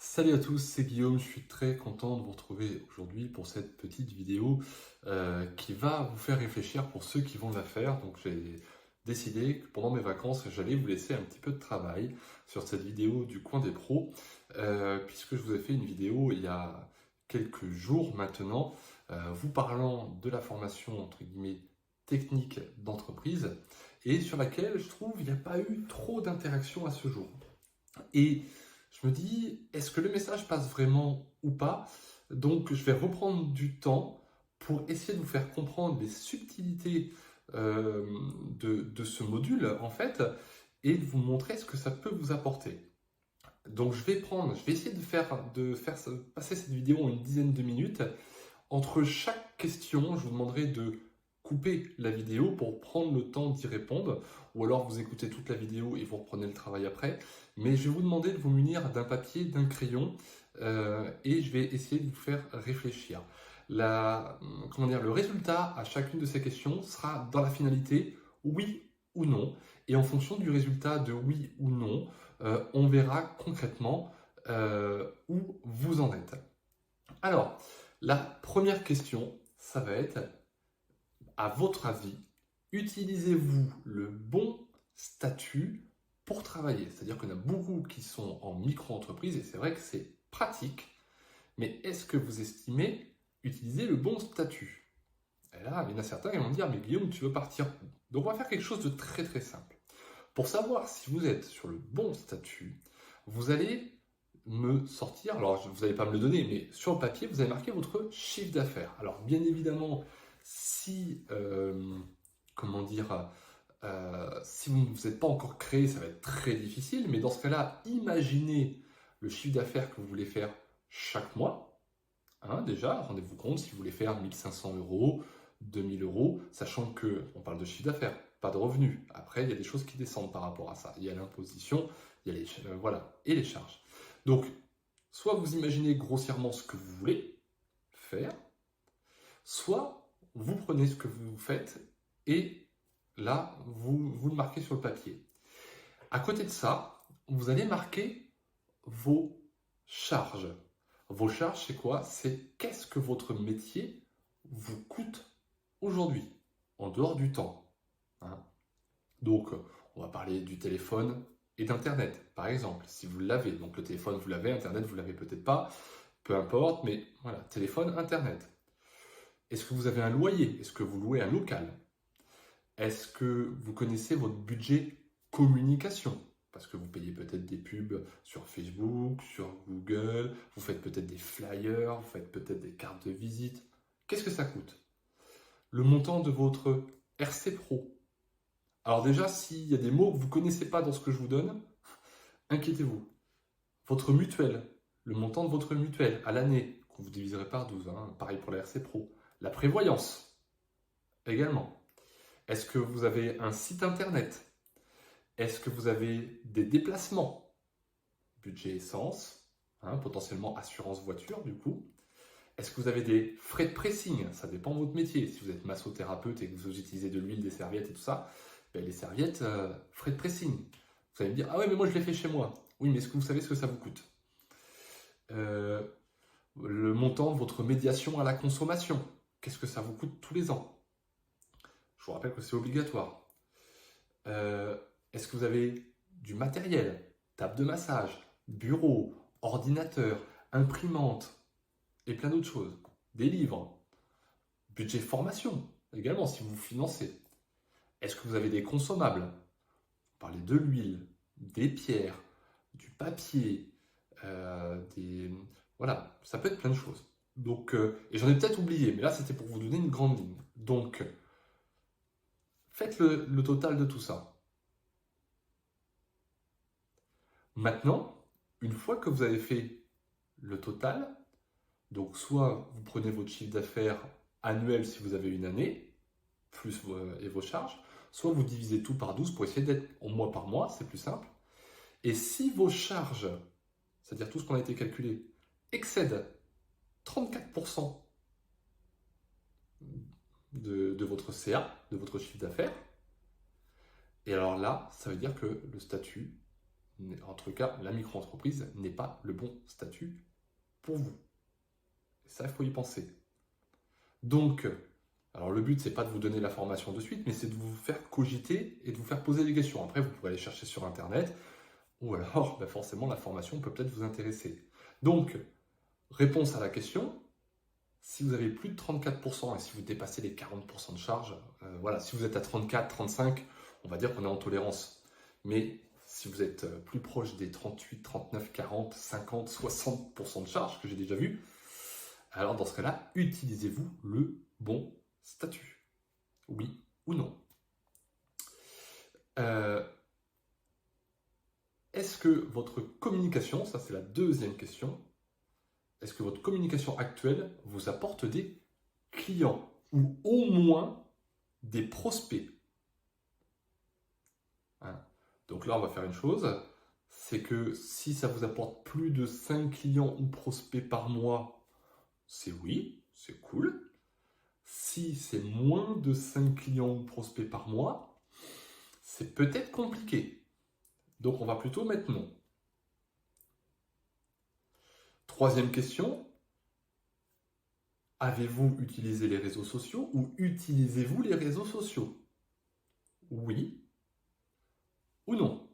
Salut à tous, c'est Guillaume, je suis très content de vous retrouver aujourd'hui pour cette petite vidéo qui va vous faire réfléchir pour ceux qui vont la faire. Donc j'ai décidé que pendant mes vacances, j'allais vous laisser un petit peu de travail sur cette vidéo du coin des pros, puisque je vous ai fait une vidéo il y a quelques jours maintenant, vous parlant de la formation entre guillemets technique d'entreprise et sur laquelle je trouve il n'y a pas eu trop d'interaction à ce jour. Et je me dis, est-ce que le message passe vraiment ou pas? Donc, je vais reprendre du temps pour essayer de vous faire comprendre les subtilités euh, de ce module, en fait, et de vous montrer ce que ça peut vous apporter. Donc, je vais essayer de faire passer cette vidéo en une dizaine de minutes. Entre chaque question, je vous demanderai de couper la vidéo pour prendre le temps d'y répondre, ou alors vous écoutez toute la vidéo et vous reprenez le travail après. Mais je vais vous demander de vous munir d'un papier, d'un crayon, et je vais essayer de vous faire réfléchir. Le résultat à chacune de ces questions sera dans la finalité oui ou non. Et en fonction du résultat de oui ou non, on verra concrètement où vous en êtes. Alors, la première question, ça va être, à votre avis, utilisez-vous le bon statut pour travailler? C'est-à-dire qu'il y en a beaucoup qui sont en micro-entreprise et c'est vrai que c'est pratique, mais est-ce que vous estimez utiliser le bon statut? Et là, il y en a certains qui vont me dire, mais Guillaume, tu veux partir où? Donc on va faire quelque chose de très très simple. Pour savoir si vous êtes sur le bon statut, vous allez me sortir, alors vous n'allez pas me le donner, mais sur le papier, vous allez marquer votre chiffre d'affaires. Alors bien évidemment, si, comment dire, si vous n'êtes pas encore créé, ça va être très difficile, mais dans ce cas-là, imaginez le chiffre d'affaires que vous voulez faire chaque mois. Hein, déjà, rendez-vous compte si vous voulez faire 1500 euros, 2000 euros, sachant que on parle de chiffre d'affaires, pas de revenus. Après, il y a des choses qui descendent par rapport à ça. Il y a l'imposition, il y a voilà, et les charges. Donc, soit vous imaginez grossièrement ce que vous voulez faire, soit vous prenez ce que vous faites et là, vous le marquez sur le papier. À côté de ça, vous allez marquer vos charges. Vos charges, c'est quoi? C'est qu'est-ce que votre métier vous coûte aujourd'hui, en dehors du temps. Hein. Donc, on va parler du téléphone et d'Internet, par exemple, si vous l'avez. Donc, le téléphone, vous l'avez, Internet, vous l'avez peut-être pas, peu importe, mais voilà, téléphone, Internet. Est-ce que vous avez un loyer? Est-ce que vous louez un local? Est-ce que vous connaissez votre budget communication? Parce que vous payez peut-être des pubs sur Facebook, sur Google, vous faites peut-être des flyers, vous faites peut-être des cartes de visite. Qu'est-ce que ça coûte? Le montant de votre RC Pro. Alors déjà, s'il y a des mots que vous ne connaissez pas dans ce que je vous donne, inquiétez-vous. Votre mutuelle, le montant de votre mutuelle à l'année, que vous diviserez par 12, hein, pareil pour la RC Pro. La prévoyance, également. Est-ce que vous avez un site internet? Est-ce que vous avez des déplacements? Budget essence, hein, potentiellement assurance voiture du coup. Est-ce que vous avez des frais de pressing? Ça dépend de votre métier. Si vous êtes massothérapeute et que vous utilisez de l'huile, des serviettes et tout ça, ben les serviettes, frais de pressing. Vous allez me dire, ah ouais, mais moi je les fais chez moi. Oui, mais est-ce que vous savez ce que ça vous coûte? Euh, le montant de votre médiation à la consommation. Qu'est-ce que ça vous coûte tous les ans? Je vous rappelle que c'est obligatoire. Euh, Est-ce que vous avez du matériel, table de massage, bureau, ordinateur, imprimante et plein d'autres choses, des livres, budget formation également si vous vous financez. Est-ce que vous avez des consommables? Vous parlez de l'huile, des pierres, du papier, des... Voilà, ça peut être plein de choses. Donc, et j'en ai peut-être oublié, mais là c'était pour vous donner une grande ligne. Donc, faites le total de tout ça. Maintenant, une fois que vous avez fait le total, donc soit vous prenez votre chiffre d'affaires annuel si vous avez une année, plus et vos charges, soit vous divisez tout par 12 pour essayer d'être en mois par mois, c'est plus simple. Et si vos charges, c'est-à-dire tout ce qu'on a été calculé, excèdent 34% de votre CA, de votre chiffre d'affaires, et alors là, ça veut dire que le statut en tout cas, la micro-entreprise n'est pas le bon statut pour vous. Et ça, il faut y penser. Donc, alors le but, c'est pas de vous donner la formation de suite, mais c'est de vous faire cogiter et de vous faire poser des questions. Après, vous pouvez aller chercher sur Internet, ou alors, forcément, la formation peut peut-être vous intéresser. Donc, réponse à la question, si vous avez plus de 34% et si vous dépassez les 40% de charge, voilà, si vous êtes à 34, 35, on va dire qu'on est en tolérance. Mais si vous êtes plus proche des 38, 39, 40, 50, 60% de charge que j'ai déjà vu, alors dans ce cas-là, utilisez-vous le bon statut? Oui ou non? Est-ce que votre communication, ça c'est la deuxième question, est-ce que votre communication actuelle vous apporte des clients ou au moins des prospects? Hein? Donc là, on va faire une chose, c'est que si ça vous apporte plus de 5 clients ou prospects par mois, c'est oui, c'est cool. Si c'est moins de 5 clients ou prospects par mois, c'est peut-être compliqué. Donc on va plutôt mettre non. Troisième question, avez-vous utilisé les réseaux sociaux ou utilisez-vous les réseaux sociaux? Oui ou non?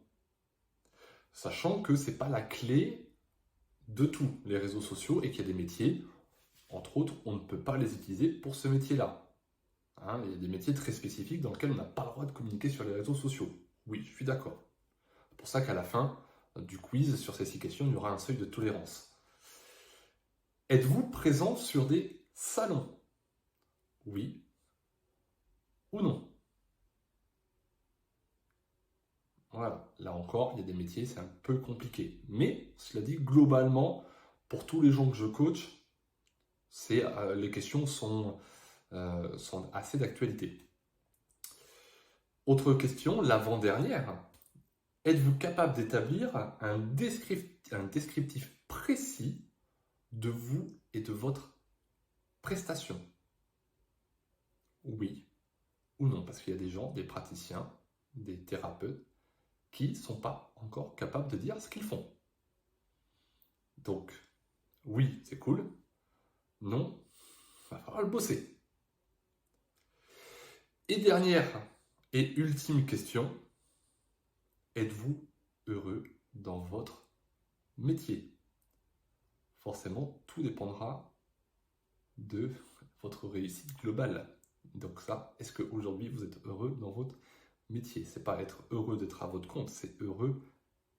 Sachant que ce n'est pas la clé de tout, les réseaux sociaux, et qu'il y a des métiers, entre autres, on ne peut pas les utiliser pour ce métier-là. Hein, il y a des métiers très spécifiques dans lesquels on n'a pas le droit de communiquer sur les réseaux sociaux. Oui, je suis d'accord. C'est pour ça qu'à la fin du quiz sur ces 6 questions, il y aura un seuil de tolérance. Êtes-vous présent sur des salons? Oui ou non? Voilà, là encore, il y a des métiers, c'est un peu compliqué. Mais, cela dit, globalement, pour tous les gens que je coach, les questions sont assez d'actualité. Autre question, l'avant-dernière. Êtes-vous capable d'établir un descriptif précis de vous et de votre prestation? Oui ou non? Parce qu'il y a des gens, des praticiens, des thérapeutes, qui ne sont pas encore capables de dire ce qu'ils font. Donc, oui, c'est cool. Non, il va falloir le bosser. Et dernière et ultime question, êtes-vous heureux dans votre métier? Forcément, tout dépendra de votre réussite globale. Donc ça, est-ce qu'aujourd'hui vous êtes heureux dans votre métier? C'est pas être heureux d'être à votre compte, c'est heureux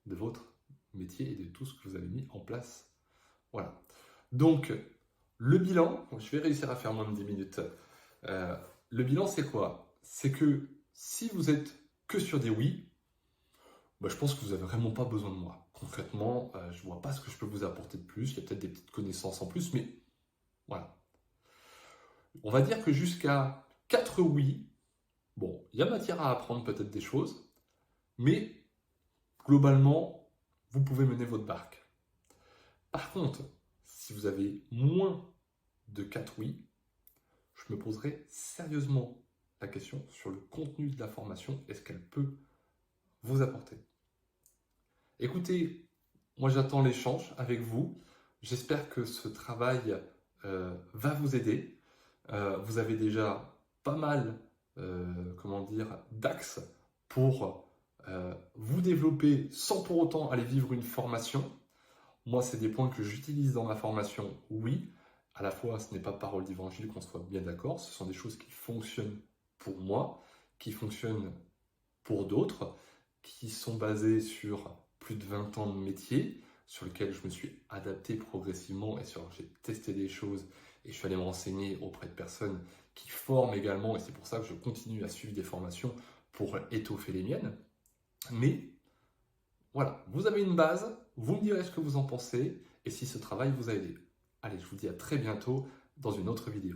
de votre métier et de tout ce que vous avez mis en place. Voilà. Donc, le bilan, je vais réussir à faire moins de 10 minutes. Le bilan, c'est quoi? C'est que si vous êtes que sur des oui, je pense que vous n'avez vraiment pas besoin de moi. Concrètement, je ne vois pas ce que je peux vous apporter de plus. Il y a peut-être des petites connaissances en plus, mais voilà. On va dire que jusqu'à 4 oui, bon, il y a matière à apprendre peut-être des choses, mais globalement, vous pouvez mener votre barque. Par contre, si vous avez moins de 4 oui, je me poserai sérieusement la question sur le contenu de la formation et ce qu'elle peut vous apporter. Écoutez, moi j'attends l'échange avec vous. J'espère que ce travail va vous aider. Vous avez déjà pas mal d'axes pour vous développer sans pour autant aller vivre une formation. Moi, c'est des points que j'utilise dans ma formation, oui. À la fois, ce n'est pas parole d'évangile, qu'on soit bien d'accord. Ce sont des choses qui fonctionnent pour moi, qui fonctionnent pour d'autres, qui sont basées sur plus de 20 ans de métier, sur lequel je me suis adapté progressivement et j'ai testé des choses et je suis allé me renseigner auprès de personnes qui forment également, et c'est pour ça que je continue à suivre des formations pour étoffer les miennes. Mais voilà, vous avez une base, vous me direz ce que vous en pensez et si ce travail vous a aidé. Allez, je vous dis à très bientôt dans une autre vidéo.